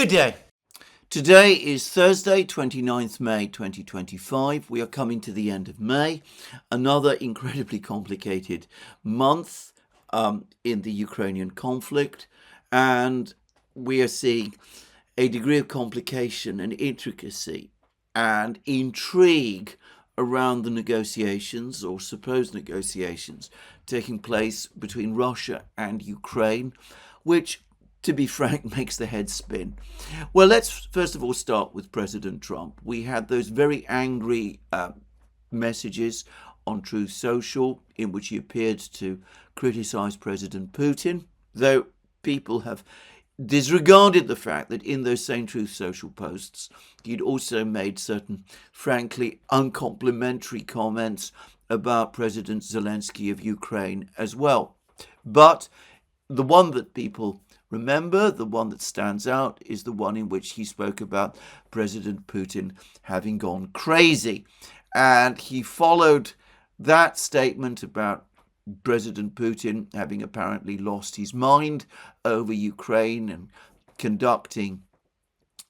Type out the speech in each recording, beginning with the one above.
Good day. Today is Thursday, 29th May 2025. We are coming to the end of May, another incredibly complicated month in the Ukrainian conflict, and we are seeing a degree of complication and intricacy and intrigue around the negotiations or supposed negotiations taking place between Russia and Ukraine, which, to be frank, makes the head spin. Well, let's first of all start with President Trump. We had those very angry messages on Truth Social in which he appeared to criticize President Putin, though people have disregarded the fact that in those same Truth Social posts, he'd also made certain, frankly, uncomplimentary comments about President Zelensky of Ukraine as well. But the one that people remember, the one that stands out, is the one in which he spoke about President Putin having gone crazy. And he followed that statement about President Putin having apparently lost his mind over Ukraine and conducting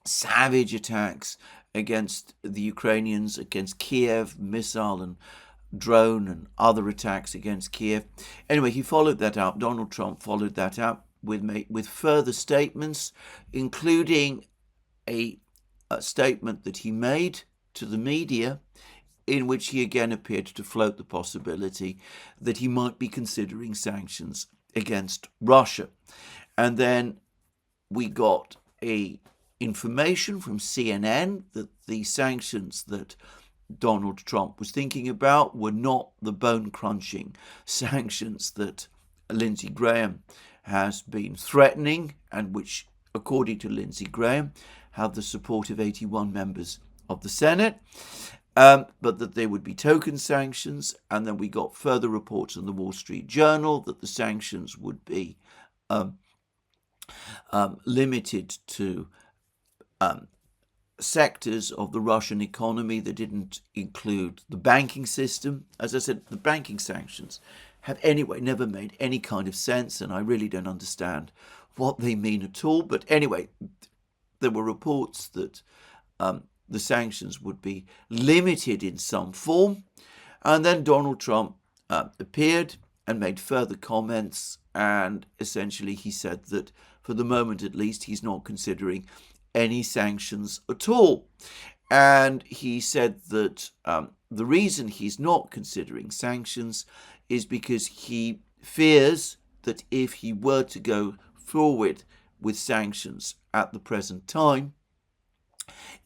savage attacks against the Ukrainians, against Kiev, missile and drone and other attacks against Kiev. Anyway, he followed that up. Donald Trump followed that up with further statements, including a statement that he made to the media in which he again appeared to float the possibility that he might be considering sanctions against Russia. And then we got information from CNN that the sanctions that Donald Trump was thinking about were not the bone-crunching sanctions that Lindsey Graham has been threatening, and which, according to Lindsey Graham, have the support of 81 members of the Senate, but that they would be token sanctions. And then we got further reports in the Wall Street Journal that the sanctions would be limited to sectors of the Russian economy that didn't include the banking system. As I said, the banking sanctions have anyway never made any kind of sense, and I really don't understand what they mean at all. But anyway, there were reports that the sanctions would be limited in some form. And then Donald Trump appeared and made further comments, and essentially he said that for the moment at least he's not considering any sanctions at all. And he said that the reason he's not considering sanctions is because he fears that if he were to go forward with sanctions at the present time,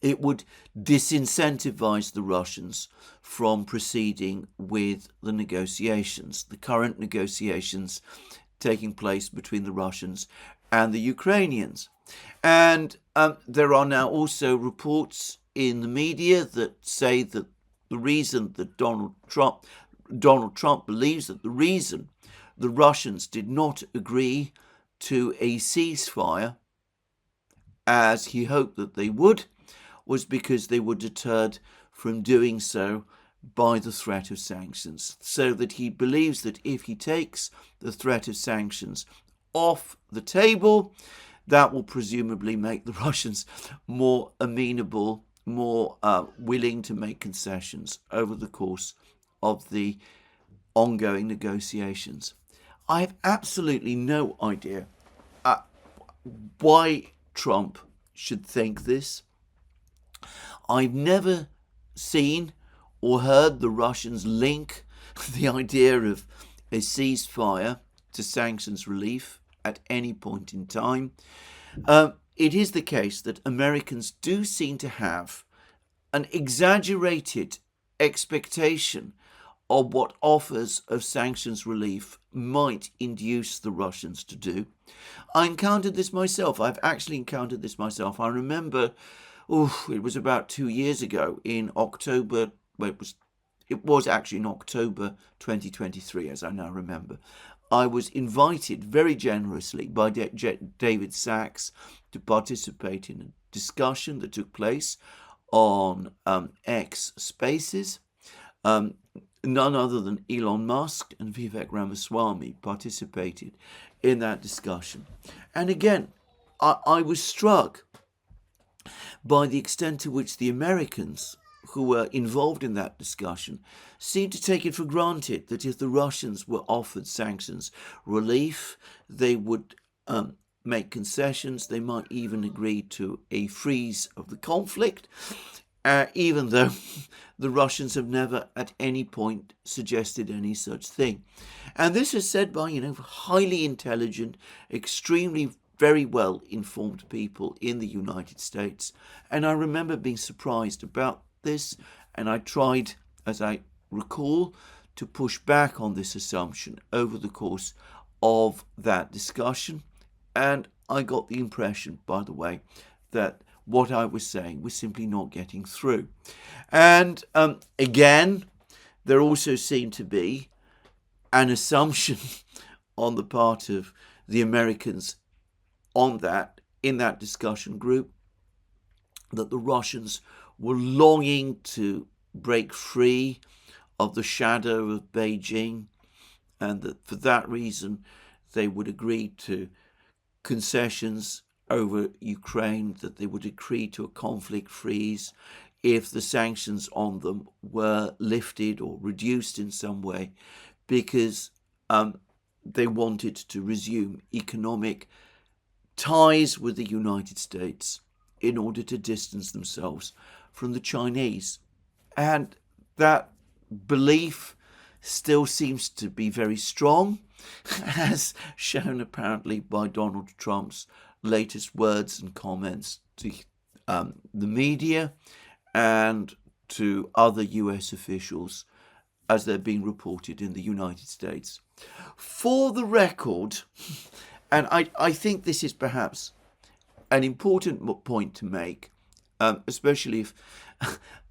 it would disincentivize the Russians from proceeding with the negotiations, the current negotiations taking place between the Russians and the Ukrainians. And there are now also reports in the media that say that the reason that Donald Trump believes that the reason the Russians did not agree to a ceasefire, as he hoped that they would, was because they were deterred from doing so by the threat of sanctions. So that he believes that if he takes the threat of sanctions off the table, that will presumably make the Russians more amenable, more willing to make concessions over the course of the ongoing negotiations. I have absolutely no idea why Trump should think this. I've never seen or heard the Russians link the idea of a ceasefire to sanctions relief at any point in time. It is the case that Americans do seem to have an exaggerated expectation of what offers of sanctions relief might induce the Russians to do. I encountered this myself. I've actually encountered this myself. I remember, it was about 2 years ago in October. Well, it was actually in October 2023, as I now remember. I was invited very generously by David Sachs to participate in a discussion that took place on X Spaces. None other than Elon Musk and Vivek Ramaswamy participated in that discussion. And again, I was struck by the extent to which the Americans who were involved in that discussion seemed to take it for granted that if the Russians were offered sanctions relief, they would make concessions. They might even agree to a freeze of the conflict, even though the Russians have never at any point suggested any such thing. And this is said by, highly intelligent, extremely very well informed people in the United States. And I remember being surprised about this, and I tried, as I recall, to push back on this assumption over the course of that discussion. And I got the impression, by the way, that what I was saying was simply not getting through. And again, there also seemed to be an assumption on the part of the Americans in that discussion group that the Russians were longing to break free of the shadow of Beijing, and that for that reason they would agree to concessions over Ukraine, that they would agree to a conflict freeze if the sanctions on them were lifted or reduced in some way, because they wanted to resume economic ties with the United States in order to distance themselves from the Chinese. And that belief still seems to be very strong, as shown apparently by Donald Trump's latest words and comments to the media and to other US officials as they're being reported in the United States. For the record, and I think this is perhaps an important point to make, especially if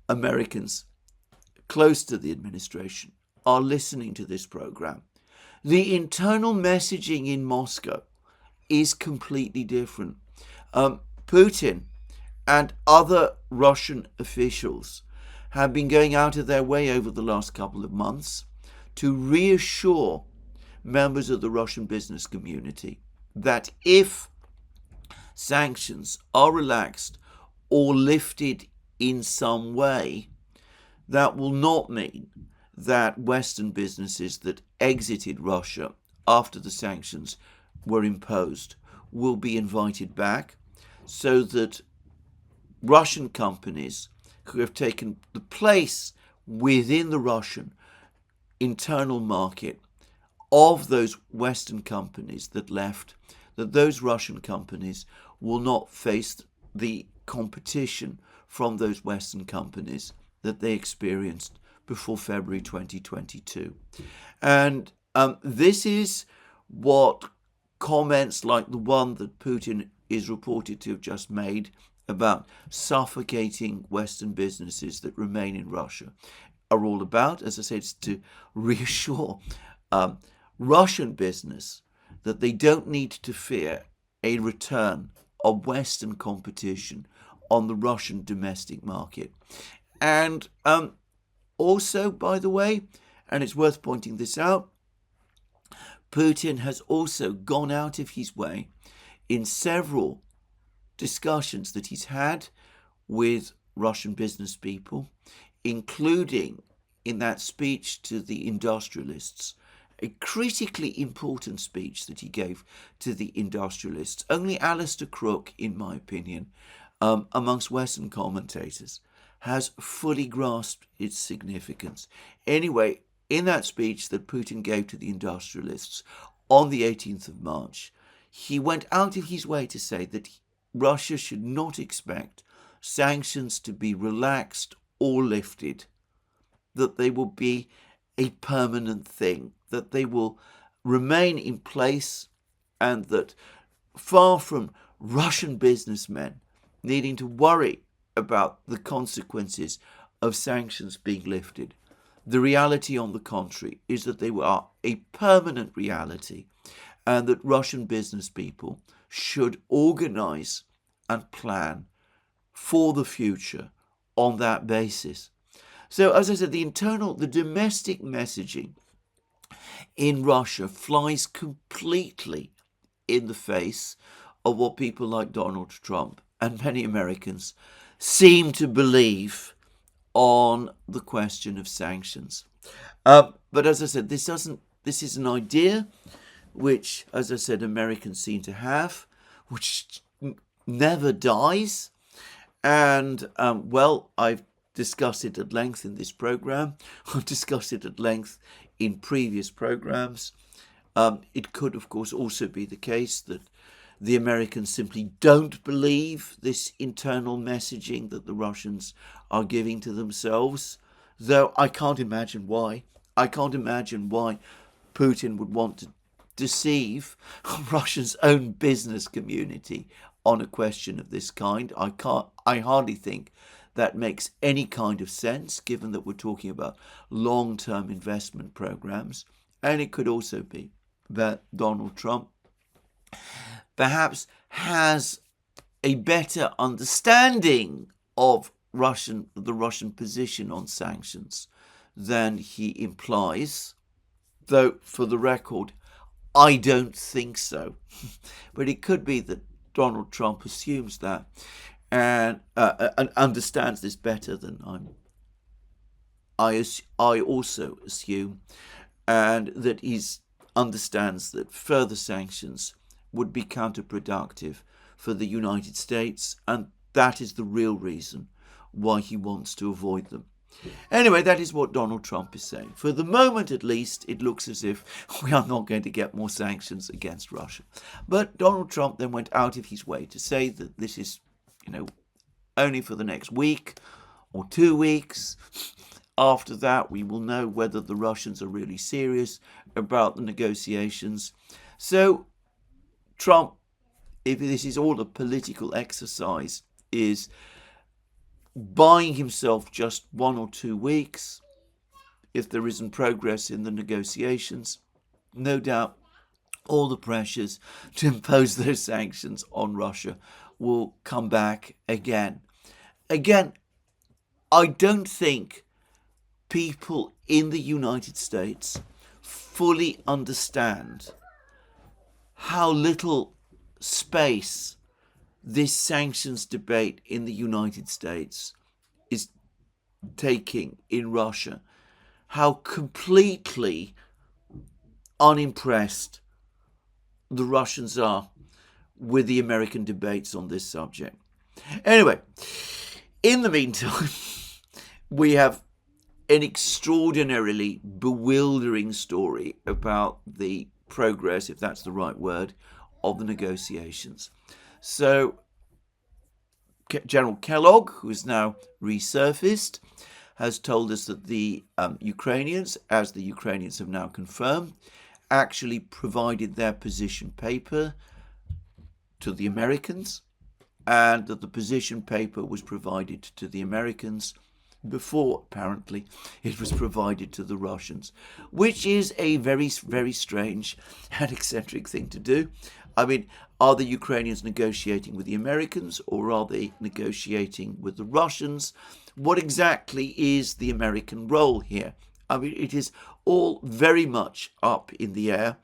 Americans close to the administration are listening to this program, the internal messaging in Moscow is completely different. Putin and other Russian officials have been going out of their way over the last couple of months to reassure members of the Russian business community that if sanctions are relaxed or lifted in some way, that will not mean that Western businesses that exited Russia after the sanctions were imposed will be invited back, so that Russian companies who have taken the place within the Russian internal market of those Western companies that left, that those Russian companies will not face the competition from those Western companies that they experienced before February 2022. And this is what comments like the one that Putin is reported to have just made about suffocating Western businesses that remain in Russia are all about. As I said, it's to reassure Russian business that they don't need to fear a return of Western competition on the Russian domestic market. And also, by the way, and it's worth pointing this out, Putin has also gone out of his way in several discussions that he's had with Russian business people, including in that speech to the industrialists, a critically important speech that he gave to the industrialists. Only Alistair Crook, in my opinion, amongst Western commentators, has fully grasped its significance. Anyway, in that speech that Putin gave to the industrialists on the 18th of March, he went out of his way to say that Russia should not expect sanctions to be relaxed or lifted, that they will be a permanent thing, that they will remain in place, and that far from Russian businessmen needing to worry about the consequences of sanctions being lifted, the reality, on the contrary, is that they are a permanent reality, and that Russian business people should organize and plan for the future on that basis. So, as I said, the domestic messaging in Russia flies completely in the face of what people like Donald Trump and many Americans seem to believe on the question of sanctions. But as I said, this is an idea which, as I said, Americans seem to have, which never dies. And, I've discussed it at length in this program. I've discussed it at length in previous programs. It could, of course, also be the case that the Americans simply don't believe this internal messaging that the Russians are giving to themselves, though I can't imagine why. I can't imagine why Putin would want to deceive Russia's own business community on a question of this kind. I hardly think that makes any kind of sense, given that we're talking about long-term investment programs. And it could also be that Donald Trump perhaps has a better understanding of the Russian position on sanctions than he implies, though for the record, I don't think so. But it could be that Donald Trump assumes that and understands this better than I also assume, and that he understands that further sanctions would be counterproductive for the United States, and that is the real reason why he wants to avoid them. Anyway, that is what Donald Trump is saying. For the moment, at least, it looks as if we are not going to get more sanctions against Russia. But Donald Trump then went out of his way to say that this is, only for the next week or 2 weeks. After that, we will know whether the Russians are really serious about the negotiations. So Trump, if this is all a political exercise, is buying himself just 1 or 2 weeks. If there isn't progress in the negotiations, no doubt all the pressures to impose those sanctions on Russia will come back again. Again, I don't think people in the United States fully understand how little space this sanctions debate in the United States is taking in Russia, how completely unimpressed the Russians are with the American debates on this subject. Anyway, in the meantime, we have an extraordinarily bewildering story about the progress, if that's the right word, of the negotiations. So General Kellogg, who is now resurfaced, has told us that the Ukrainians, as the Ukrainians have now confirmed, actually provided their position paper to the Americans, and that the position paper was provided to the Americans before, apparently, it was provided to the Russians, which is a very, very strange and eccentric thing to do. I mean, are the Ukrainians negotiating with the Americans, or are they negotiating with the Russians? What exactly is the American role here? I mean, it is all very much up in the air.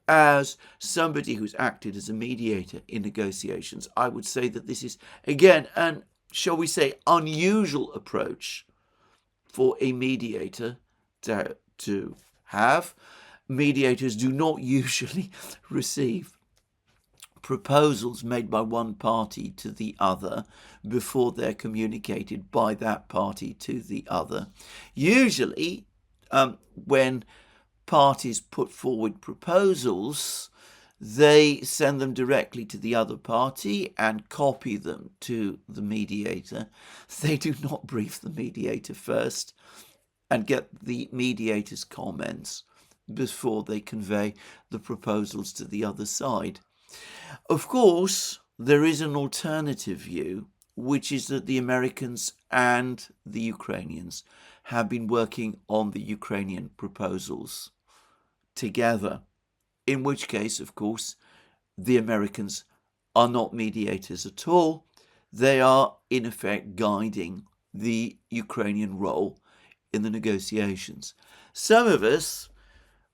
As somebody who's acted as a mediator in negotiations, I would say that this is, again, an, shall we say, unusual approach for a mediator to have. Mediators do not usually receive proposals made by one party to the other before they're communicated by that party to the other. Usually, when parties put forward proposals, they send them directly to the other party and copy them to the mediator. They do not brief the mediator first and get the mediator's comments before they convey the proposals to the other side. Of course, there is an alternative view, which is that the Americans and the Ukrainians have been working on the Ukrainian proposals together, in which case, of course, the Americans are not mediators at all. They are, in effect, guiding the Ukrainian role in the negotiations. Some of us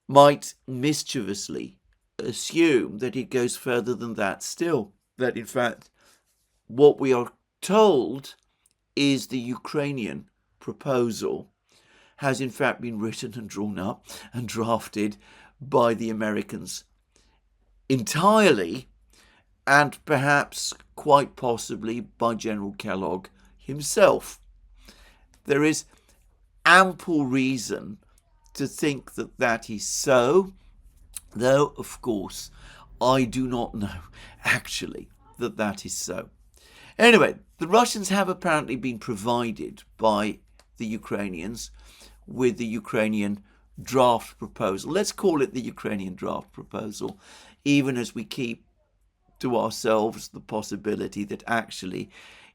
might mischievously assume that it goes further than that still, that in fact what we are told is the Ukrainian proposal has in fact been written and drawn up and drafted by the Americans entirely, and perhaps quite possibly by General Kellogg himself. There is ample reason to think that that is so, though of course I do not know actually that that is so. Anyway, the Russians have apparently been provided by the Ukrainians with the Ukrainian draft proposal. Let's call it the Ukrainian draft proposal, even as we keep to ourselves the possibility that actually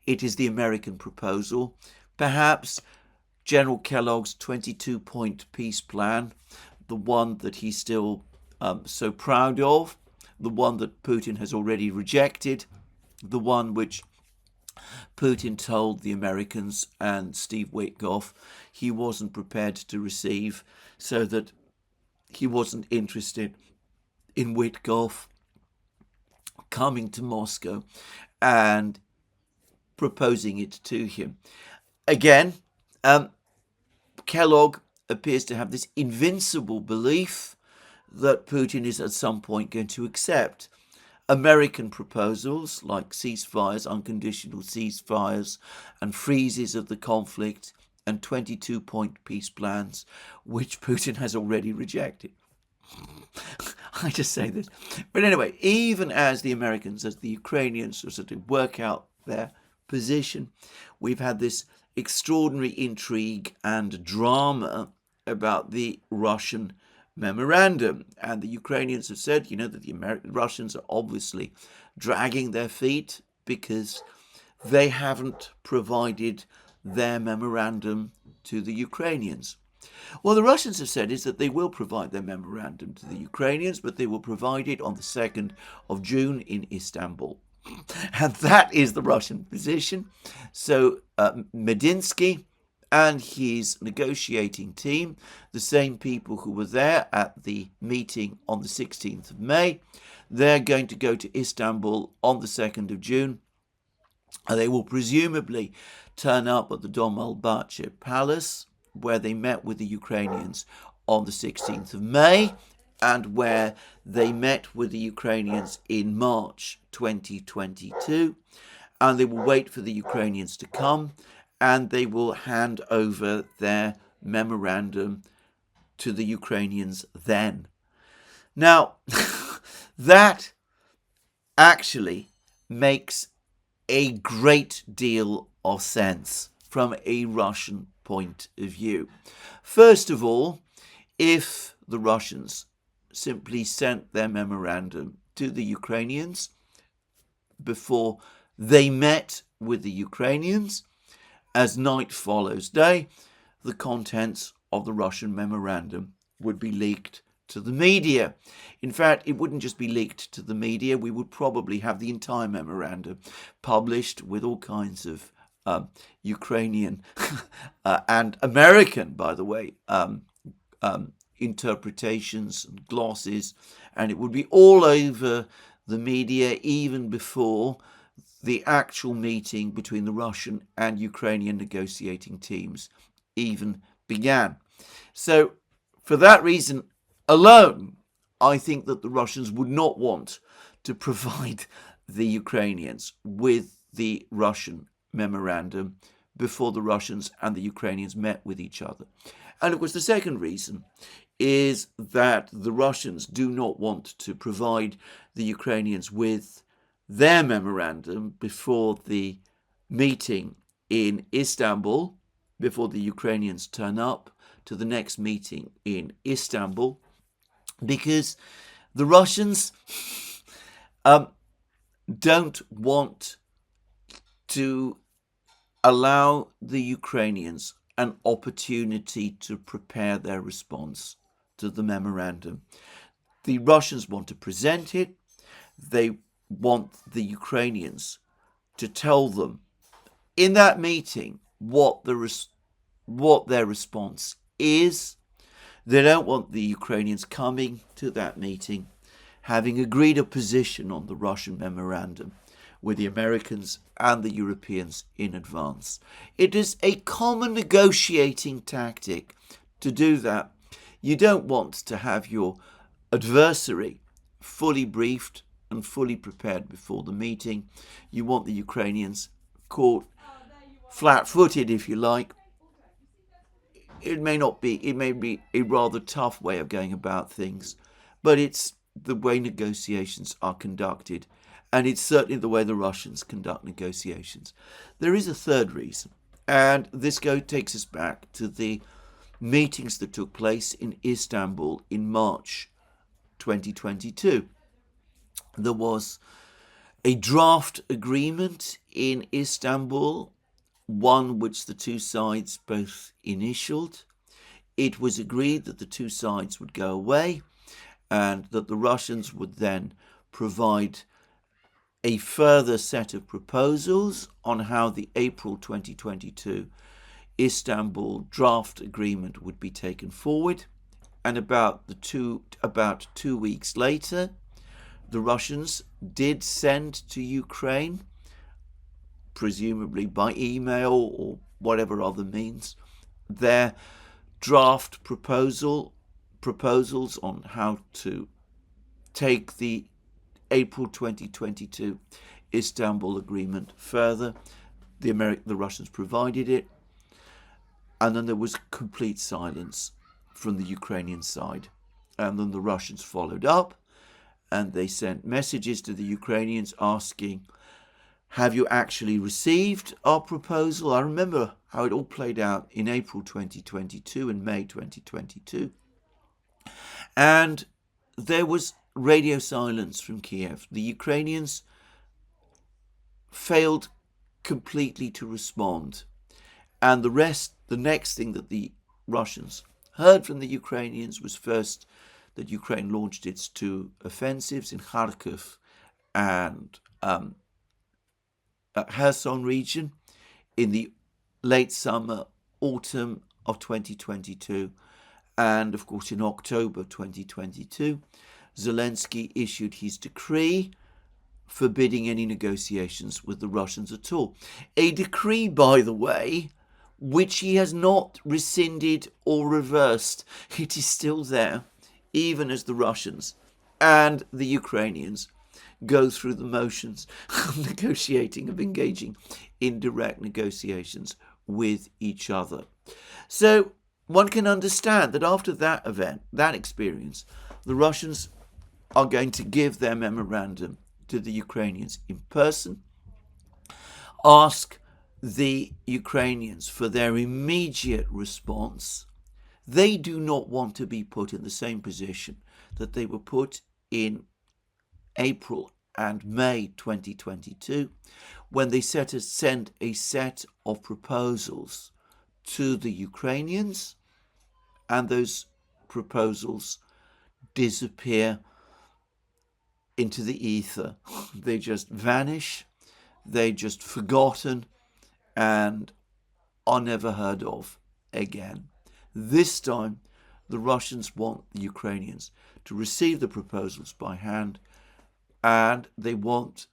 it is the American proposal. Perhaps General Kellogg's 22-point peace plan, the one that he's still so proud of, the one that Putin has already rejected, the one which Putin told the Americans and Steve Witkoff he wasn't prepared to receive, so that he wasn't interested in Witkoff coming to Moscow and proposing it to him. Again, Kellogg appears to have this invincible belief that Putin is at some point going to accept American proposals like ceasefires, unconditional ceasefires, and freezes of the conflict, and 22-point peace plans, which Putin has already rejected. I just say this. But anyway, even as the Americans, as the Ukrainians sort of work out their position, we've had this extraordinary intrigue and drama about the Russian memorandum. And the Ukrainians have said, that the Russians are obviously dragging their feet because they haven't provided their memorandum to the Ukrainians. Well, the Russians have said is that they will provide their memorandum to the Ukrainians, but they will provide it on the 2nd of June in Istanbul. And that is the Russian position. So Medinsky and his negotiating team, the same people who were there at the meeting on the 16th of May, they're going to go to Istanbul on the 2nd of June. And they will presumably turn up at the Dolmabahce Palace, where they met with the Ukrainians on the 16th of May, and where they met with the Ukrainians in March 2022. And they will wait for the Ukrainians to come, and they will hand over their memorandum to the Ukrainians then. Now, that actually makes a great deal of sense from a Russian point of view. First of all, if the Russians simply sent their memorandum to the Ukrainians before they met with the Ukrainians, as night follows day, the contents of the Russian memorandum would be leaked to the media. In fact, it wouldn't just be leaked to the media, we would probably have the entire memorandum published with all kinds of Ukrainian and American, by the way, interpretations and glosses, and it would be all over the media even before the actual meeting between the Russian and Ukrainian negotiating teams even began. So for that reason alone, I think that the Russians would not want to provide the Ukrainians with the Russian memorandum before the Russians and the Ukrainians met with each other. And of course, the second reason is that the Russians do not want to provide the Ukrainians with their memorandum before the meeting in Istanbul, before the Ukrainians turn up to the next meeting in Istanbul, because the Russians don't want to allow the Ukrainians an opportunity to prepare their response to the memorandum. The Russians want to present it. They want the Ukrainians to tell them in that meeting what their response is. They don't want the Ukrainians coming to that meeting having agreed a position on the Russian memorandum with the Americans and the Europeans in advance. It is a common negotiating tactic to do that. You don't want to have your adversary fully briefed and fully prepared before the meeting. You want the Ukrainians caught flat-footed, if you like. It may be a rather tough way of going about things, but it's the way negotiations are conducted, and it's certainly the way the Russians conduct negotiations. There is a third reason, and this takes us back to the meetings that took place in Istanbul in March 2022. There was a draft agreement in Istanbul, one which the two sides both initialed. It was agreed that the two sides would go away and that the Russians would then provide a further set of proposals on how the April 2022 Istanbul draft agreement would be taken forward. And about 2 weeks later, the Russians did send to Ukraine, presumably by email or whatever other means, their draft proposals on how to take the April 2022 Istanbul agreement further. The Russians provided it, and then there was complete silence from the Ukrainian side. And then the Russians followed up, and they sent messages to the Ukrainians asking, have you actually received our proposal? I remember how it all played out in April 2022 and May 2022. And there was radio silence from Kiev. The Ukrainians failed completely to respond. And the next thing that the Russians heard from the Ukrainians was first that Ukraine launched its two offensives in Kharkiv and Kherson region in the late summer, autumn of 2022. And of course, in October 2022, Zelensky issued his decree forbidding any negotiations with the Russians at all. A decree, by the way, which he has not rescinded or reversed. It is still there, even as the Russians and the Ukrainians go through the motions of negotiating, of engaging in direct negotiations with each other. So one can understand that after that event, that experience, the Russians are going to give their memorandum to the Ukrainians in person, ask the Ukrainians for their immediate response. They do not want to be put in the same position that they were put in April and May 2022, when they sent a set of proposals to the Ukrainians, and those proposals disappear into the ether. They just vanish, they're just forgotten, and are never heard of again. This time, the Russians want the Ukrainians to receive the proposals by hand, and they want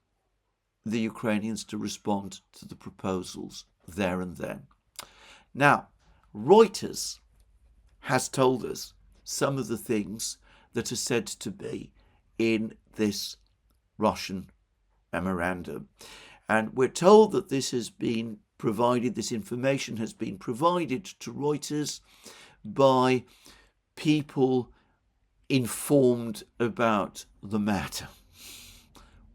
the Ukrainians to respond to the proposals there and then. Now, Reuters has told us some of the things that are said to be in this Russian memorandum. And we're told that this information has been provided to Reuters by people informed about the matter.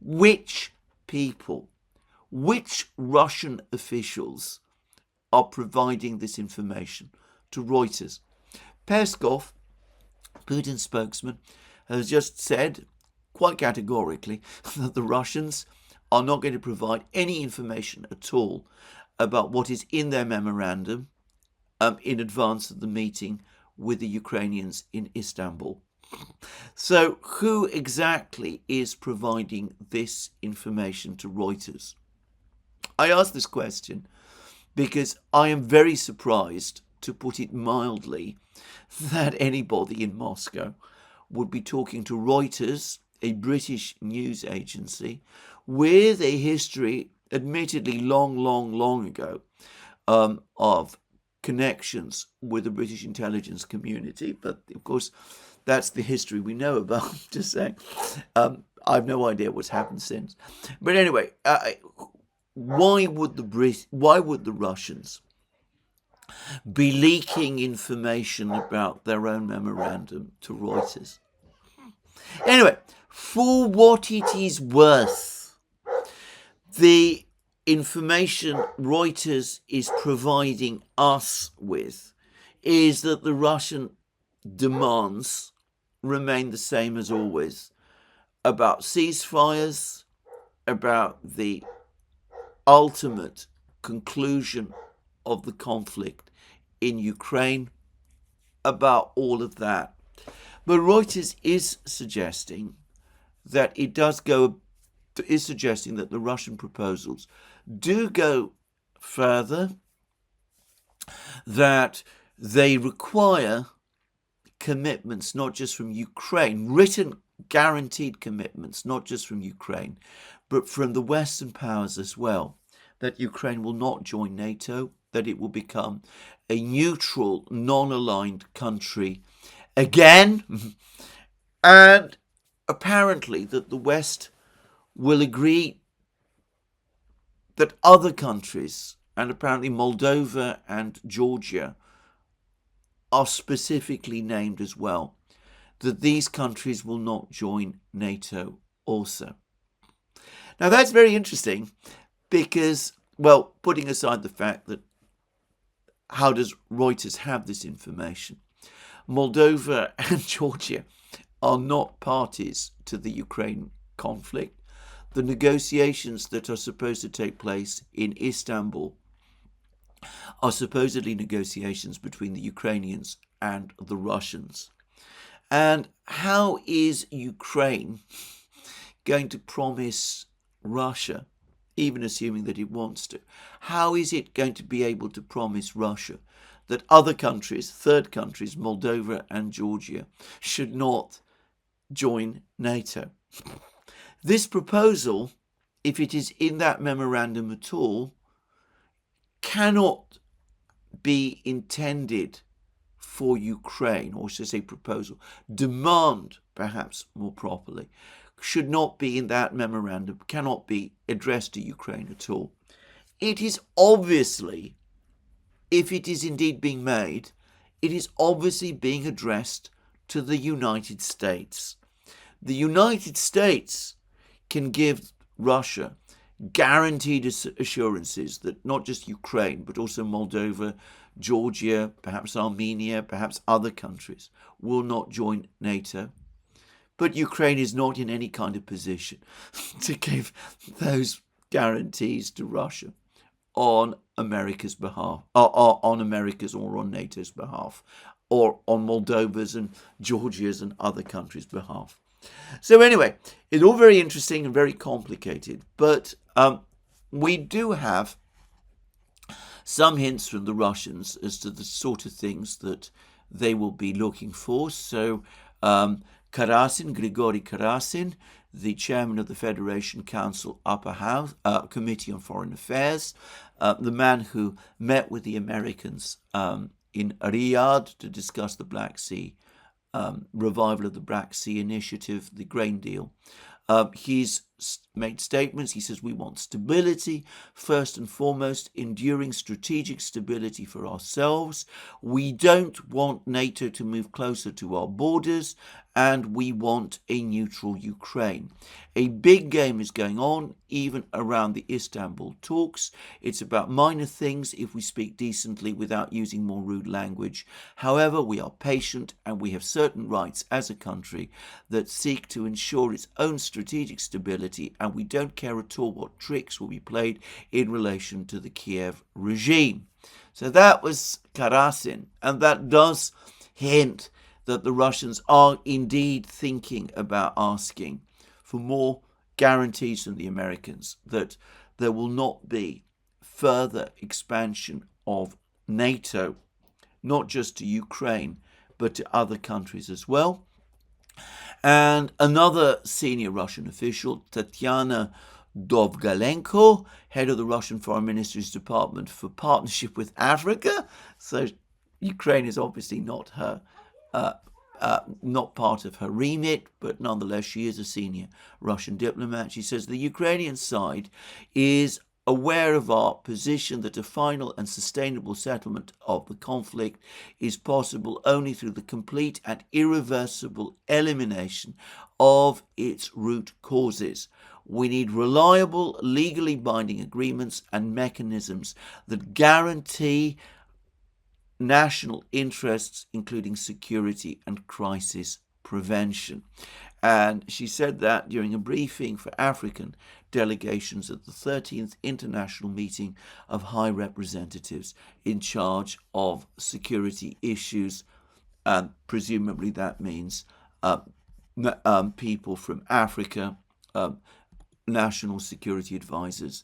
Which people, which Russian officials are providing this information to Reuters? Peskov, Putin's spokesman, has just said quite categorically that the Russians are not going to provide any information at all about what is in their memorandum in advance of the meeting with the Ukrainians in Istanbul. So who exactly is providing this information to Reuters? I ask this question because I am very surprised, to put it mildly, that anybody in Moscow would be talking to Reuters a British news agency with a history, admittedly long ago, of connections with the British intelligence community. But of course, that's the history we know about. Just saying, I have no idea what's happened since. But anyway, why would the Russians be leaking information about their own memorandum to Reuters? Anyway, for what it is worth, the information Reuters is providing us with is that the Russian demands remain the same as always about ceasefires, about the ultimate conclusion of the conflict in Ukraine, about all of that. But Reuters is suggesting that the Russian proposals do go further, that they require commitments not just from Ukraine, written guaranteed commitments, not just from Ukraine, but from the Western powers as well, that Ukraine will not join NATO, that it will become a neutral, non-aligned country again, and apparently that the West will agree that other countries, and apparently Moldova and Georgia, are specifically named as well, that these countries will not join NATO also. Now that's very interesting because, well, putting aside the fact that how does Reuters have this information? Moldova and Georgia are not parties to the Ukraine conflict. The negotiations that are supposed to take place in Istanbul are supposedly negotiations between the Ukrainians and the Russians. And how is Ukraine going to promise Russia, even assuming that it wants to, how is it going to be able to promise Russia that other countries, third countries, Moldova and Georgia, should not join NATO? This proposal, if it is in that memorandum at all, cannot be intended for Ukraine, or should I say proposal, demand perhaps more properly, should not be in that memorandum, cannot be addressed to Ukraine at all. It is obviously, if it is indeed being made, it is obviously being addressed to the United States. The United States can give Russia guaranteed assurances that not just Ukraine, but also Moldova, Georgia, perhaps Armenia, perhaps other countries will not join NATO. But Ukraine is not in any kind of position to give those guarantees to Russia on America's behalf, or on America's or on NATO's behalf, or on Moldova's and Georgia's and other countries' behalf. So anyway, it's all very interesting and very complicated, but we do have some hints from the Russians as to the sort of things that they will be looking for. So Grigory Karasin, the chairman of the Federation Council Upper House Committee on Foreign Affairs, the man who met with the Americans in Riyadh to discuss the Black Sea, revival of the Black Sea Initiative, the grain deal. He's made statements. He says we want stability, first and foremost, enduring strategic stability for ourselves. We don't want NATO to move closer to our borders, and we want a neutral Ukraine. A big game is going on, even around the Istanbul talks. It's about minor things if we speak decently without using more rude language. However, we are patient and we have certain rights as a country that seek to ensure its own strategic stability, and we don't care at all what tricks will be played in relation to the Kiev regime. So that was Karasin, and that does hint that the Russians are indeed thinking about asking for more guarantees from the Americans that there will not be further expansion of NATO, not just to Ukraine, but to other countries as well. And another senior Russian official, Tatyana Dovgalenko, head of the Russian Foreign Ministry's Department for Partnership with Africa. So Ukraine is obviously not her, not part of her remit, but nonetheless she is a senior Russian diplomat. She says the Ukrainian side is aware of our position that a final and sustainable settlement of the conflict is possible only through the complete and irreversible elimination of its root causes. We need reliable, legally binding agreements and mechanisms that guarantee national interests, including security and crisis prevention. And she said that during a briefing for African delegations at the 13th International Meeting of High Representatives in charge of security issues. And presumably that means people from Africa, national security advisors,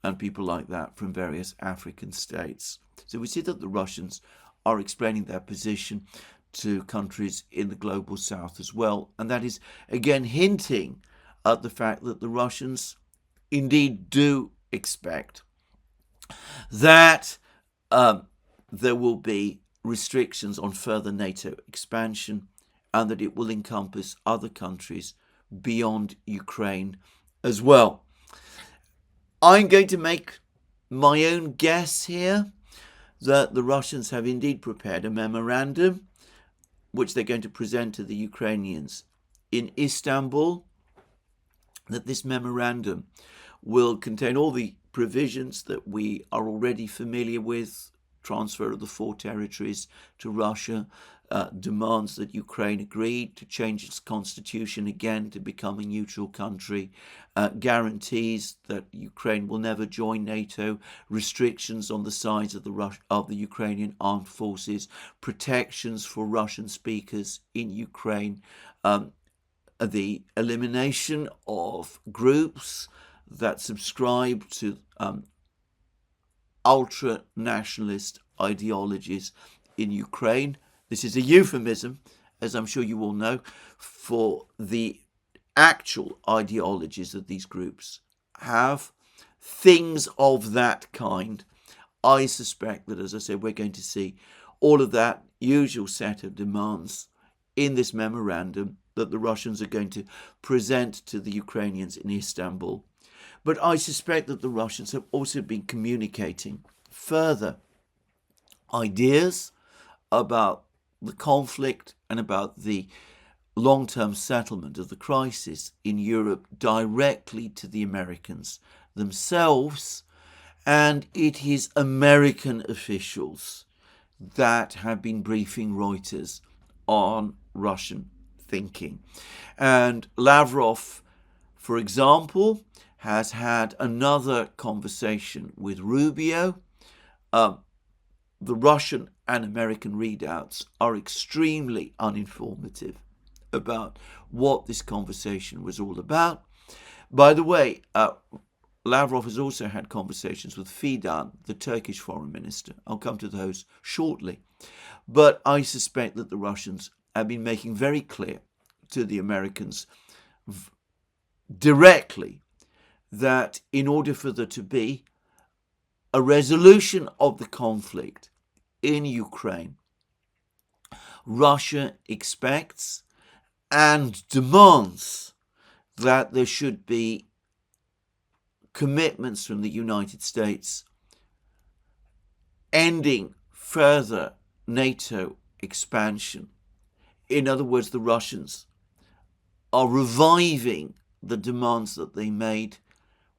and people like that from various African states. So we see that the Russians are explaining their position to countries in the global south as well. And that is, again, hinting at the fact that the Russians indeed do expect that there will be restrictions on further NATO expansion and that it will encompass other countries beyond Ukraine as well. I'm going to make my own guess here that the Russians have indeed prepared a memorandum which they're going to present to the Ukrainians in Istanbul, that this memorandum will contain all the provisions that we are already familiar with: transfer of the 4 territories to Russia, demands that Ukraine agreed to change its constitution again to become a neutral country, guarantees that Ukraine will never join NATO, restrictions on the size of the Ukrainian armed forces, protections for Russian speakers in Ukraine, the elimination of groups that subscribe to ultra-nationalist ideologies in Ukraine. This is a euphemism, as I'm sure you all know, for the actual ideologies that these groups have. Things of that kind. I suspect that, as I said, we're going to see all of that usual set of demands in this memorandum that the Russians are going to present to the Ukrainians in Istanbul. But I suspect that the Russians have also been communicating further ideas about the conflict and about the long-term settlement of the crisis in Europe directly to the Americans themselves. And it is American officials that have been briefing Reuters on Russian thinking. And Lavrov, for example, has had another conversation with Rubio. The Russian and American readouts are extremely uninformative about what this conversation was all about. By the way, Lavrov has also had conversations with Fidan, the Turkish foreign minister. I'll come to those shortly. But I suspect that the Russians have been making very clear to the Americans directly that in order for there to be a resolution of the conflict in Ukraine, Russia expects and demands that there should be commitments from the United States ending further NATO expansion. In other words, the Russians are reviving the demands that they made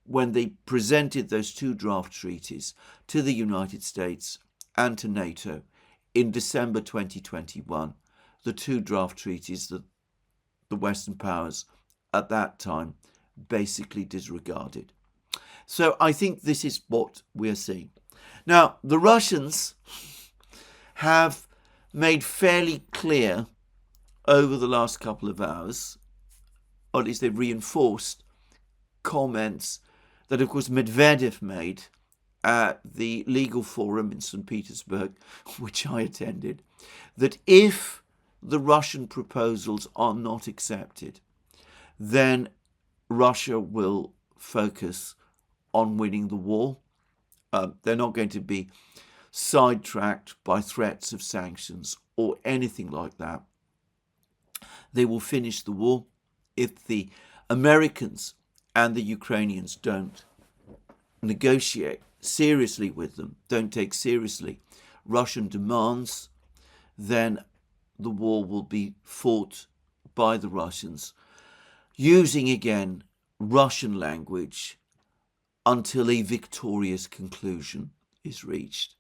when they presented those 2 draft treaties to the United States and to NATO in December 2021, the 2 draft treaties that the Western powers at that time basically disregarded. So I think this is what we are seeing. Now, the Russians have made fairly clear over the last couple of hours, or at least they've reinforced comments that, of course, Medvedev made at the legal forum in St. Petersburg, which I attended, that if the Russian proposals are not accepted, then Russia will focus on winning the war. They're not going to be sidetracked by threats of sanctions or anything like that. They will finish the war. If the Americans and the Ukrainians don't negotiate seriously with them, don't take seriously Russian demands, then the war will be fought by the Russians, using again Russian language until a victorious conclusion is reached.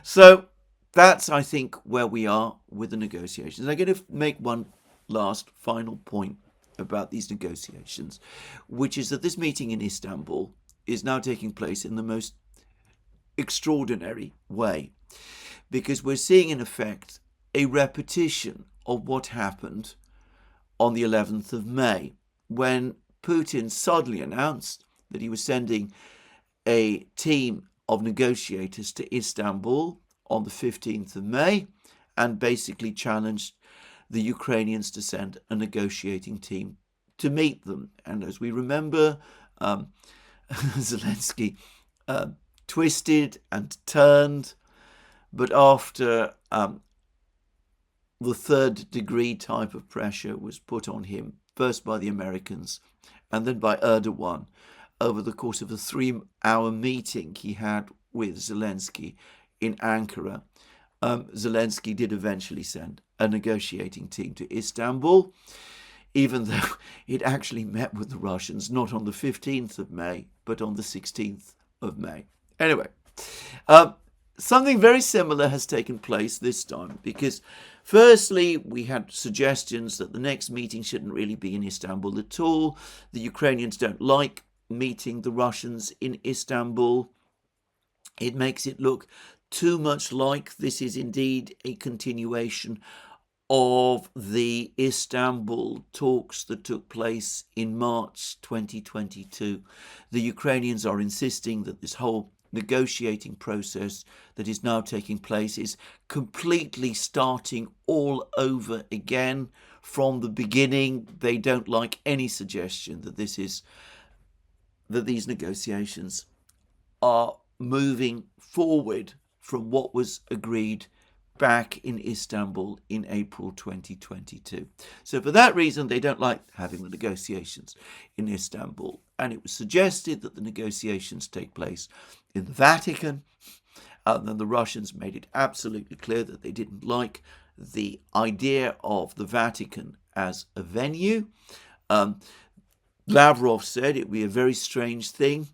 So that's, I think, where we are with the negotiations. I'm going to make one last final point about these negotiations, which is that this meeting in Istanbul is now taking place in the most extraordinary way, because we're seeing in effect a repetition of what happened on the 11th of May, when Putin suddenly announced that he was sending a team of negotiators to Istanbul on the 15th of May and basically challenged the Ukrainians to send a negotiating team to meet them. And as we remember, Zelensky twisted and turned, but after the third degree type of pressure was put on him, first by the Americans and then by Erdogan, over the course of a 3-hour meeting he had with Zelensky in Ankara, Zelensky did eventually send a negotiating team to Istanbul, even though it actually met with the Russians not on the 15th of May, but on the 16th of May. Anyway, something very similar has taken place this time, because firstly, we had suggestions that the next meeting shouldn't really be in Istanbul at all. The Ukrainians don't like meeting the Russians in Istanbul. It makes it look too much like this is indeed a continuation of the Istanbul talks that took place in March 2022. The Ukrainians are insisting that this whole negotiating process that is now taking place is completely starting all over again from the beginning. They don't like any suggestion that these negotiations are moving forward from what was agreed back in Istanbul in April 2022. So for that reason, they don't like having the negotiations in Istanbul. And it was suggested that the negotiations take place in the Vatican. And then the Russians made it absolutely clear that they didn't like the idea of the Vatican as a venue. Lavrov said it would be a very strange thing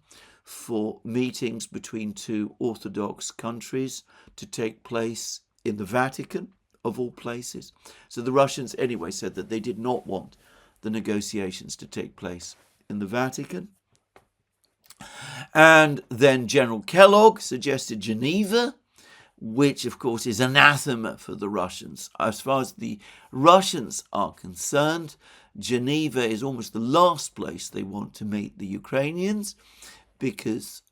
for meetings between two Orthodox countries to take place in the Vatican, of all places. So the Russians anyway said that they did not want the negotiations to take place in the Vatican. And then General Kellogg suggested Geneva, which of course is anathema for the Russians. As far as the Russians are concerned, Geneva is almost the last place they want to meet the Ukrainians, because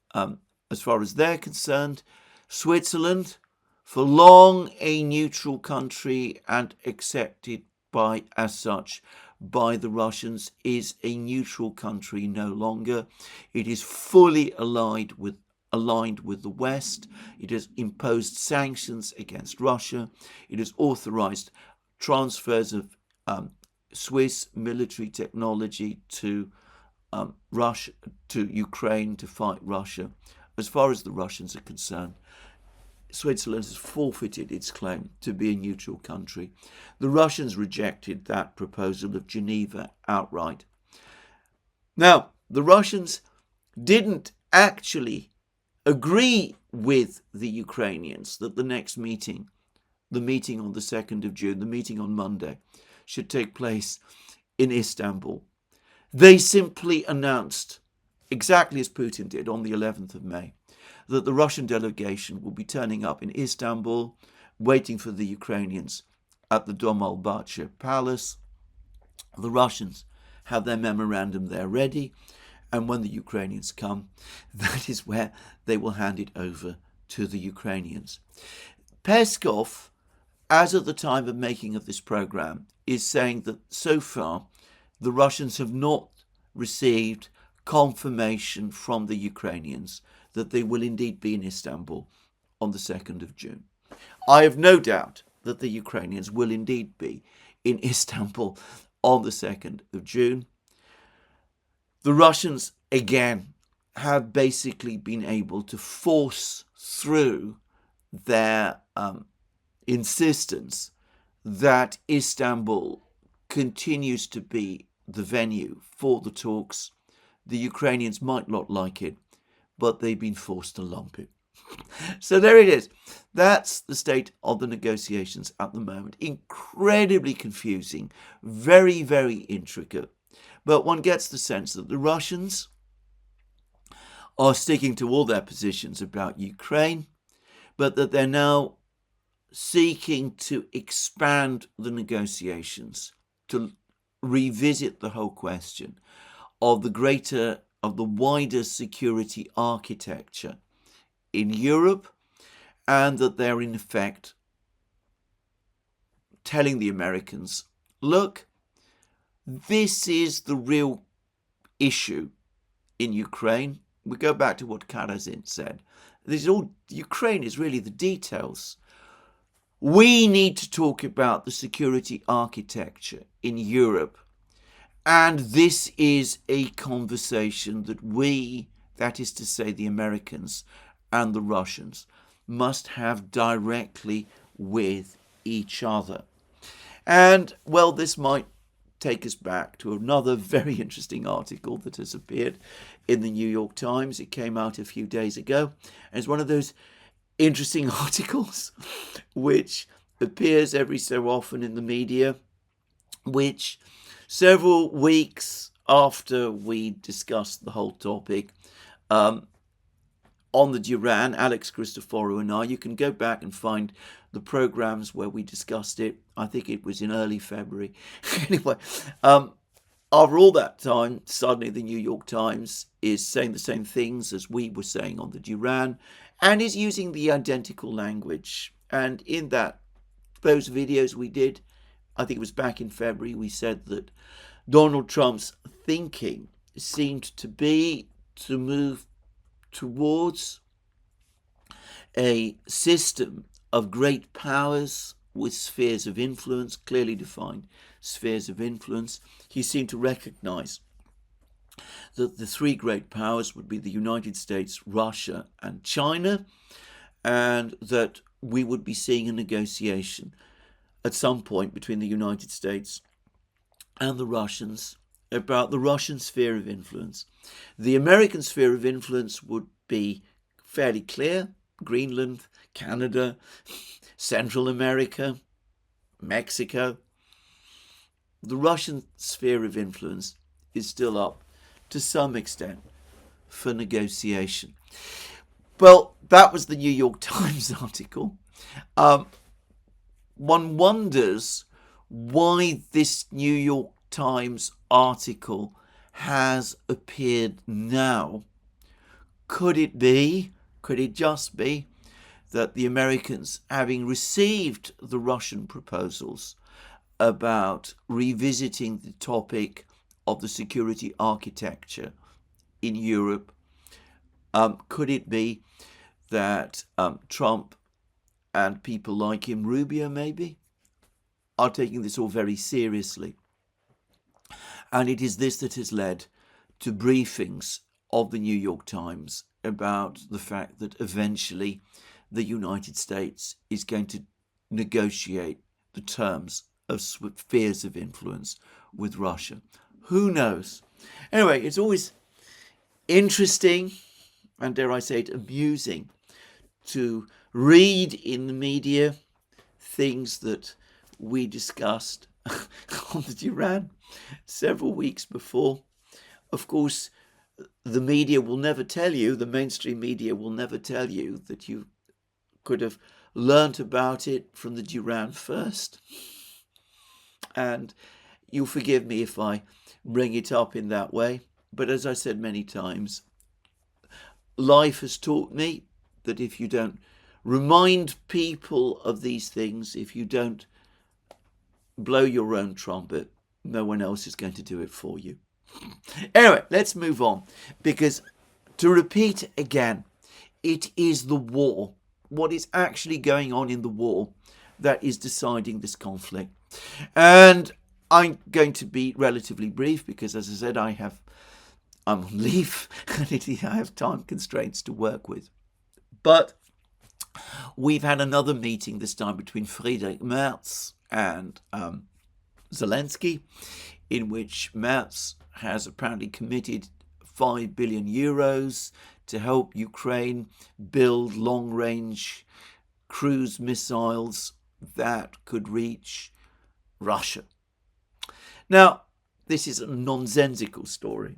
as far as they're concerned, Switzerland, for long a neutral country and accepted as such by the Russians, is a neutral country no longer. It is fully aligned with the West. It has imposed sanctions against Russia. It has authorized transfers of Swiss military technology to Russia, to Ukraine, to fight Russia. As far as the Russians are concerned, Switzerland has forfeited its claim to be a neutral country. The Russians rejected that proposal of Geneva outright. Now, the Russians didn't actually agree with the Ukrainians that the next meeting, the meeting on the 2nd of June, the meeting on Monday, should take place in Istanbul. They simply announced, exactly as Putin did on the 11th of May, that the Russian delegation will be turning up in Istanbul, waiting for the Ukrainians at the Dolmabahce Palace. The Russians have their memorandum there ready, and when the Ukrainians come, that is where they will hand it over to the Ukrainians. Peskov as at the time of making of this program, is saying that so far the Russians have not received confirmation from the Ukrainians that they will indeed be in Istanbul on the 2nd of June. I have no doubt that the Ukrainians will indeed be in Istanbul on the 2nd of June. The Russians, again, have basically been able to force through their insistence that Istanbul continues to be the venue for the talks. The Ukrainians might not like it, but they've been forced along it. So there it is. That's the state of the negotiations at the moment. Incredibly confusing, very, very intricate. But one gets the sense that the Russians are sticking to all their positions about Ukraine, but that they're now seeking to expand the negotiations, to revisit the whole question of the wider security architecture in Europe, and that they're in effect telling the Americans, look, this is the real issue in Ukraine. We go back to what Karazin said. Ukraine is really the details. We need to talk about the security architecture in Europe. And this is a conversation that we, that is to say the Americans and the Russians, must have directly with each other. And, well, this might take us back to another very interesting article that has appeared in the New York Times. It came out a few days ago. And it's one of those interesting articles which appears every so often in the media, which several weeks after we discussed the whole topic on the Duran, Alex Christoforou and I, you can go back and find the programs where we discussed it. I think it was in early February. Anyway, after all that time, suddenly the New York Times is saying the same things as we were saying on the Duran, and is using the identical language. And in those videos we did, I think it was back in February, we said that Donald Trump's thinking seemed to be to move towards a system of great powers with spheres of influence, clearly defined spheres of influence. He seemed to recognize that the three great powers would be the United States, Russia, and China, and that we would be seeing a negotiation at some point between the United States and the Russians about the Russian sphere of influence. The American sphere of influence would be fairly clear: Greenland, Canada, Central America, Mexico. The Russian sphere of influence is still up to some extent for negotiation. Well, that was the New York Times article. One wonders why this New York Times article has appeared now. Could it just be that the Americans, having received the Russian proposals about revisiting the topic of the security architecture in Europe, could it be that Trump and people like him, Rubio maybe, are taking this all very seriously? And it is this that has led to briefings of the New York Times about the fact that eventually the United States is going to negotiate the terms of spheres of influence with Russia. Who knows? Anyway, it's always interesting and, dare I say it, amusing to read in the media things that we discussed on the Duran several weeks before. Of course, the media will never tell you, the mainstream media will never tell you that you could have learnt about it from the Duran first. And you'll forgive me if I bring it up in that way. But as I said many times, life has taught me that if you don't remind people of these things. If you don't blow your own trumpet, no one else is going to do it for you. Anyway, let's move on, because to repeat again, it is the war, what is actually going on in the war, that is deciding this conflict. And I'm going to be relatively brief because, as I said, I'm on leave and I have time constraints to work with. But we've had another meeting, this time between Friedrich Merz and Zelensky, in which Merz has apparently committed 5 billion euros to help Ukraine build long-range cruise missiles that could reach Russia. Now, this is a nonsensical story.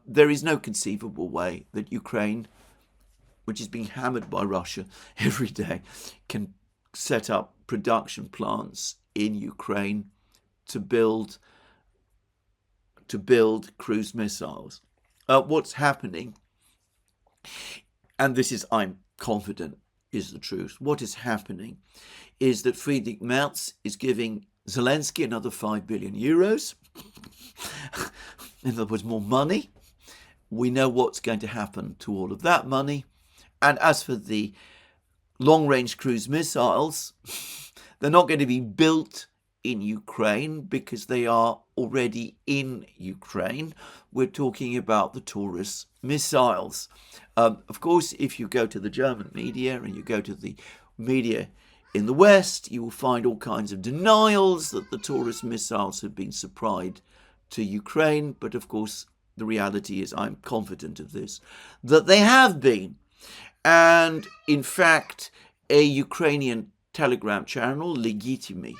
There is no conceivable way that Ukraine, which is being hammered by Russia every day, can set up production plants in Ukraine to build cruise missiles. What's happening, and this is, I'm confident, is the truth. What is happening is that Friedrich Merz is giving Zelensky another 5 billion euros. In other words, more money. We know what's going to happen to all of that money. And as for the long-range cruise missiles, they're not going to be built in Ukraine because they are already in Ukraine. We're talking about the Taurus missiles. Of course, if you go to the German media and you go to the media in the West, you will find all kinds of denials that the Taurus missiles have been supplied to Ukraine. But of course, the reality is, I'm confident of this, that they have been. And in fact, a Ukrainian telegram channel, Legitimi,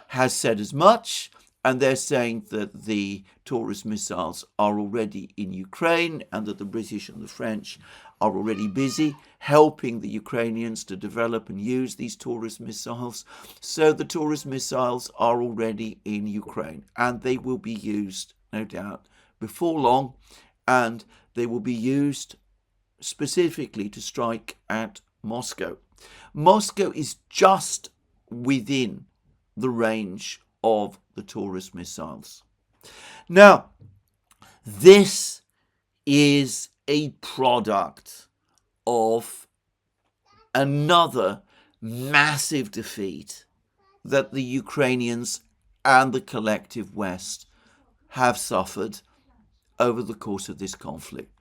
has said as much, and they're saying that the Taurus missiles are already in Ukraine and that the British and the French are already busy helping the Ukrainians to develop and use these Taurus missiles. So the Taurus missiles are already in Ukraine, and they will be used, no doubt, before long, and they will be used specifically to strike at Moscow. Moscow is just within the range of the Taurus missiles. Now, this is a product of another massive defeat that the Ukrainians and the collective West have suffered over the course of this conflict.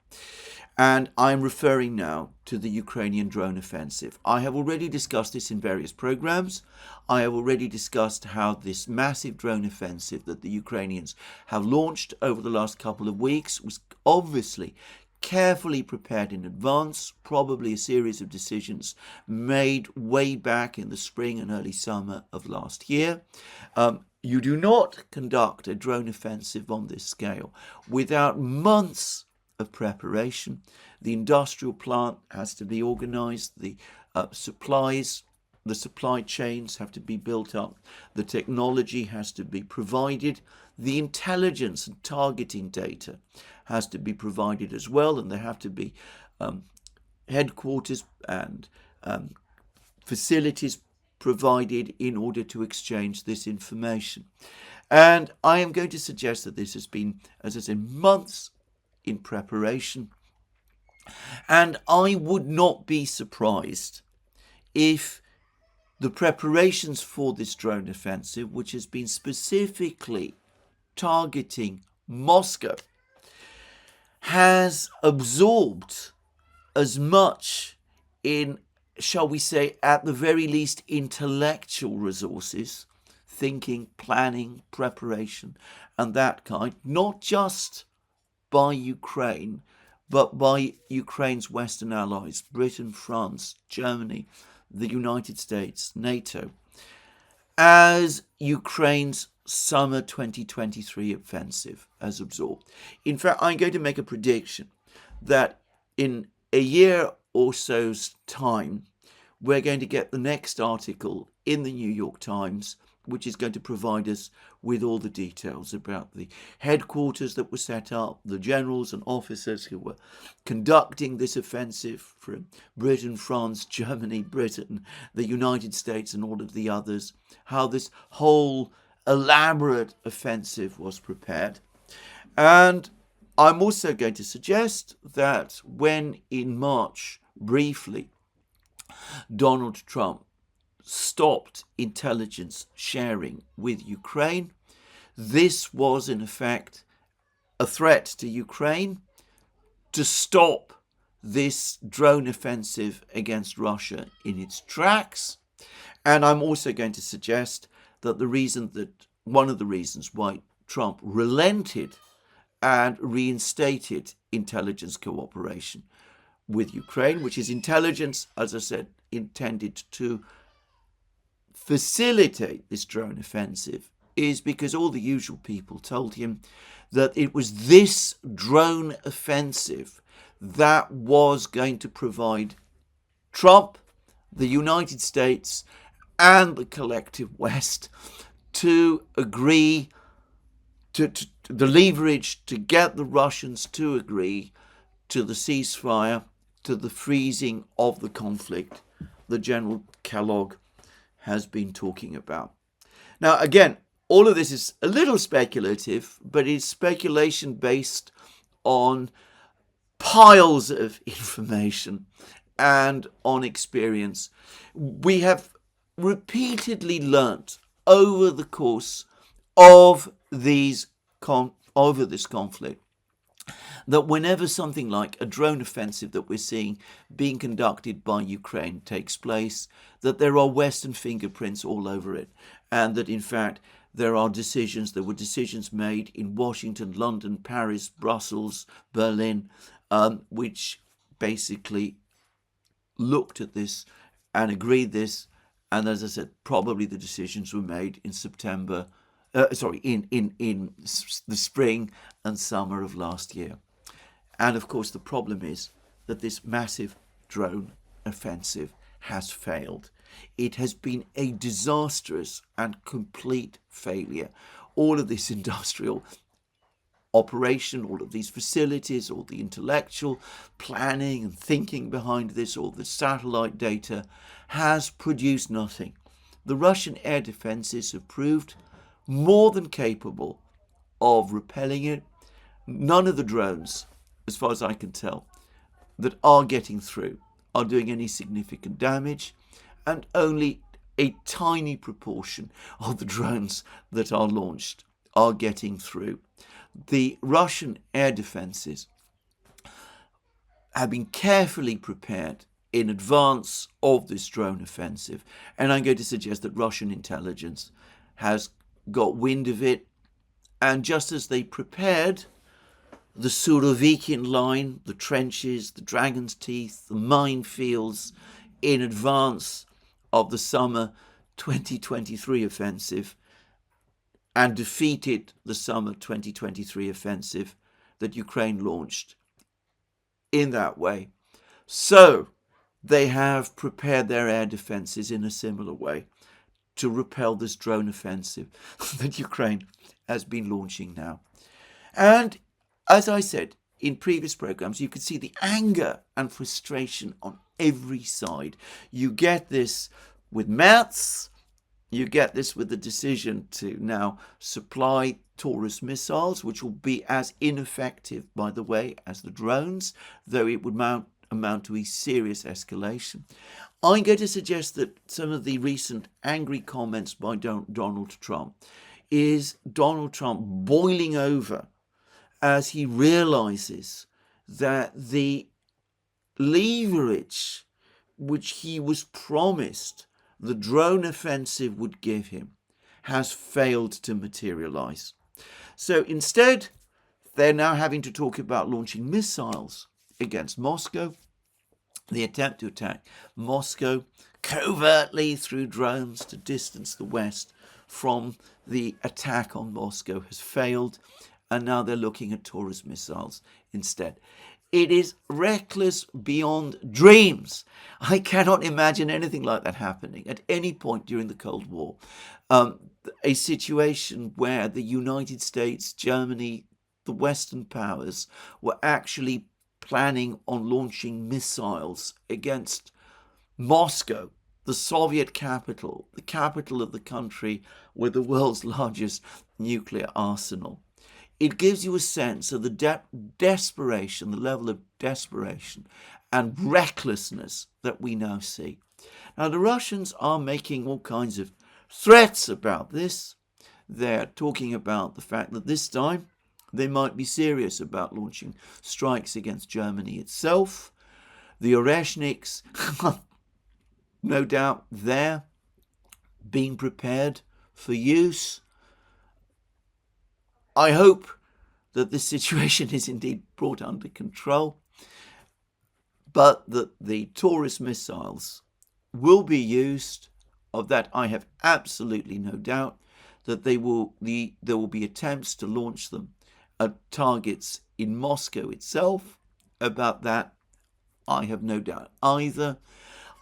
And I'm referring now to the Ukrainian drone offensive. I have already discussed this in various programs. I have already discussed how this massive drone offensive that the Ukrainians have launched over the last couple of weeks was obviously carefully prepared in advance, probably a series of decisions made way back in the spring and early summer of last year. You do not conduct a drone offensive on this scale without months of preparation. The industrial plant has to be organized, the supply chains have to be built up, the technology has to be provided, the intelligence and targeting data has to be provided as well, and there have to be headquarters and facilities provided in order to exchange this information. And I am going to suggest that this has been, as I said, months in preparation, and I would not be surprised if the preparations for this drone offensive, which has been specifically targeting Moscow, has absorbed as much in, shall we say, at the very least, intellectual resources, thinking, planning, preparation, and that kind, not just by Ukraine, but by Ukraine's Western allies, Britain, France, Germany, the United States, NATO, as Ukraine's summer 2023 offensive has absorbed. In fact, I'm going to make a prediction that in a year or so's time, we're going to get the next article in the New York Times which is going to provide us with all the details about the headquarters that were set up, the generals and officers who were conducting this offensive from Britain, France, Germany, Britain, the United States and all of the others, how this whole elaborate offensive was prepared. And I'm also going to suggest that when in March, briefly, Donald Trump stopped intelligence sharing with Ukraine, this was in effect a threat to Ukraine to stop this drone offensive against Russia in its tracks. And I'm also going to suggest that one of the reasons why Trump relented and reinstated intelligence cooperation with Ukraine, which is intelligence, as I said, intended to facilitate this drone offensive, is because all the usual people told him that it was this drone offensive that was going to provide Trump, the United States, and the collective West to agree to the leverage to get the Russians to agree to the ceasefire, to the freezing of the conflict that General Kellogg has been talking about. Now, again, all of this is a little speculative, but it's speculation based on piles of information and on experience. We have repeatedly learnt over the course of this conflict that whenever something like a drone offensive that we're seeing being conducted by Ukraine takes place, that there are Western fingerprints all over it, and that in fact there were decisions made in Washington, London, Paris, Brussels, Berlin, which basically looked at this and agreed this. And as I said, probably the decisions were made in in the spring and summer of last year. And of course, the problem is that this massive drone offensive has failed. It has been a disastrous and complete failure. All of this industrial operation, all of these facilities, all the intellectual planning and thinking behind this, all the satellite data has produced nothing. The Russian air defenses have proved more than capable of repelling it. None of the drones, as far as I can tell, that are getting through are doing any significant damage, and only a tiny proportion of the drones that are launched are getting through. The Russian air defenses have been carefully prepared in advance of this drone offensive, and I'm going to suggest that Russian intelligence has got wind of it, and just as they prepared the Surovikin line, the trenches, the Dragon's Teeth, the minefields in advance of the summer 2023 offensive, and defeated the summer 2023 offensive that Ukraine launched in that way. So they have prepared their air defenses in a similar way to repel this drone offensive that Ukraine has been launching now. And as I said in previous programs, you can see the anger and frustration on every side. You get this with Merz. You get this with the decision to now supply Taurus missiles, which will be as ineffective, by the way, as the drones, though it would amount to a serious escalation. I'm going to suggest that some of the recent angry comments by Donald Trump is Donald Trump boiling over as he realizes that the leverage which he was promised the drone offensive would give him has failed to materialize. So instead, they're now having to talk about launching missiles against Moscow. The attempt to attack Moscow covertly through drones to distance the West from the attack on Moscow has failed, and now they're looking at Taurus missiles instead. It is reckless beyond dreams. I cannot imagine anything like that happening at any point during the Cold War. A situation where the United States, Germany, the Western powers were actually planning on launching missiles against Moscow, the Soviet capital, the capital of the country with the world's largest nuclear arsenal. It gives you a sense of the desperation, the level of desperation and recklessness that we now see. Now, the Russians are making all kinds of threats about this. They're talking about the fact that this time they might be serious about launching strikes against Germany itself. The Oreshniks, no doubt, they're being prepared for use. I hope that this situation is indeed brought under control, but that the Taurus missiles will be used. Of that I have absolutely no doubt. That there will be attempts to launch them at targets in Moscow itself. About that I have no doubt either.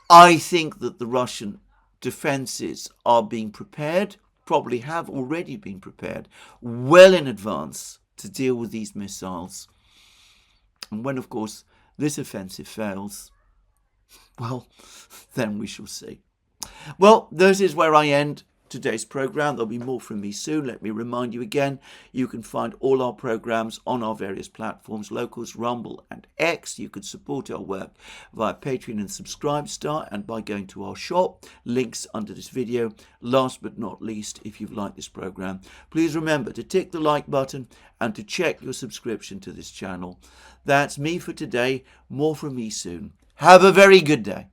I think that the Russian defences are being prepared, probably have already been prepared, well in advance to deal with these missiles. And when, of course, this offensive fails, well, then we shall see. Well, this is where I end today's program. There'll be more from me soon. Let me remind you again, you can find all our programs on our various platforms, Locals, Rumble and X. You can support our work via Patreon and Subscribestar and by going to our shop. Links under this video. Last but not least, if you've liked this program, please remember to tick the like button and to check your subscription to this channel. That's me for today. More from me soon. Have a very good day.